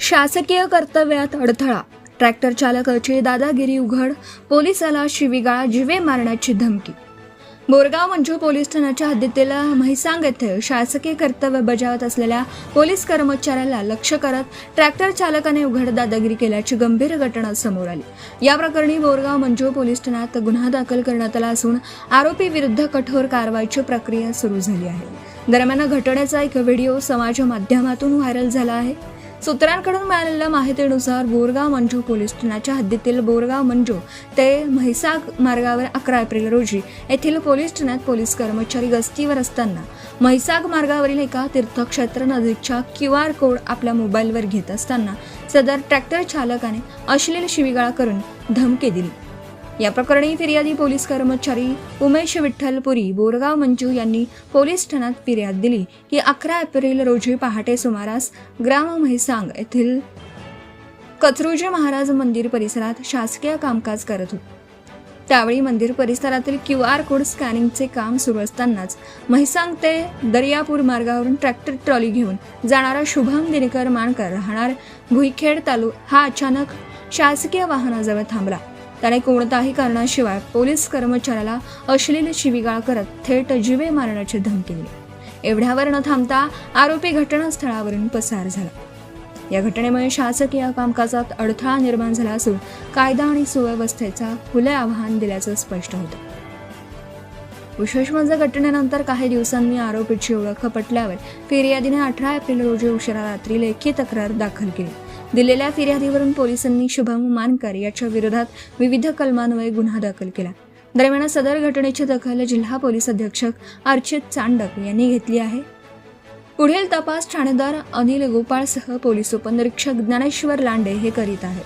शासकीय कर्तव्यात अडथळा, ट्रॅक्टर चालकाची दादागिरी उघड, पोलिसाला शिवीगाळ, जीवे मारण्याची धमकी. बोरगाव मंजू पोलीस ठाण्याच्या हद्दीतील म्हैसांग येथे शासकीय कर्तव्य बजावत असलेल्या पोलीस कर्मचाऱ्याला लक्ष्य करत ट्रॅक्टर चालकाने उघड दादागिरी केल्याची गंभीर घटना समोर आली. या प्रकरणी बोरगाव मंजू पोलीस ठाण्यात गुन्हा दाखल करण्यात आला असून आरोपी विरुद्ध कठोर कारवाईची प्रक्रिया सुरू झाली आहे. दरम्यान घटनेचा एक व्हिडिओ समाज माध्यमातून व्हायरल झाला आहे. सूत्रांकडून मिळालेल्या माहितीनुसार बोरगाव मंजू पोलीस ठाण्याच्या हद्दीतील बोरगाव मंजू ते म्हैसाग मार्गावर 11 एप्रिल रोजी येथील पोलीस ठाण्यात पोलीस कर्मचारी गस्तीवर असताना म्हैसाग मार्गावरील एका तीर्थक्षेत्र नजीकच्या QR कोड आपल्या मोबाईलवर घेत असताना सदर ट्रॅक्टर चालकाने अश्लील शिवीगाळ करून धमकी दिली. या प्रकरणी फिर्यादी पोलीस कर्मचारी उमेश विठ्ठल पुरी बोरगाव मंजू यांनी पोलीस ठाण्यात फिर्याद दिली की 11 एप्रिल रोजी पहाटे सुमारास ग्राम म्हैसांग येथील कचरुजी महाराज मंदिर परिसरात शासकीय कामकाज करत होते. त्यावेळी मंदिर परिसरातील QR कोड स्कॅनिंगचे काम सुरू असतानाच म्हैसांग ते दर्यापूर मार्गावरून ट्रॅक्टर ट्रॉली घेऊन जाणारा शुभम दिनकर मानकर राहणार भुईखेड हा अचानक शासकीय वाहनाजवळ थांबला. त्याने कोणत्याही कारणाशिवाय पोलीस कर्मचाऱ्याला अश्लील शिवीगाळ करत थेट जीवे मारण्याची धमकी दिली. एवढ्यावर न थांबता आरोपी घटनास्थळावरून पसार झाला. या घटनेमुळे शासकीय कामकाजात अडथळा निर्माण झाला असून कायदा आणि सुव्यवस्थेचा खुले आव्हान दिल्याचं स्पष्ट होतं. विशेष म्हणजे घटनेनंतर काही दिवसांनी आरोपीची ओळख पटल्यावर फिर्यादीने 18 एप्रिल रोजी उशिरा रात्री लेखी तक्रार दाखल केली. दिलेल्या फिर्यादीवरून पोलिसांनी शुभम मानकर याच्या विरोधात विविध कलमान्वये गुन्हा दाखल केला. दरम्यान सदर घटनेची दखल जिल्हा पोलीस अधीक्षक अर्चित चांडक यांनी घेतली आहे. पुढील तपास ठाणेदार अनिल गोपाळसह पोलीस उपनिरीक्षक ज्ञानेश्वर लांडे हे करीत आहेत.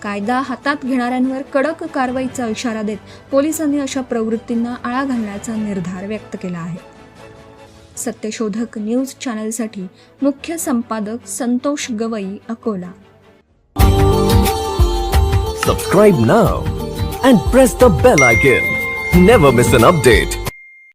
कायदा हातात घेणाऱ्यांवर कडक कारवाईचा इशारा देत पोलिसांनी अशा प्रवृत्तींना आळा घालण्याचा निर्धार व्यक्त केला आहे. सत्यशोधक न्यूज चॅनलसाठी मुख्य संपादक Santosh Gavai, Akola. Subscribe now and press the bell icon. Never miss an update.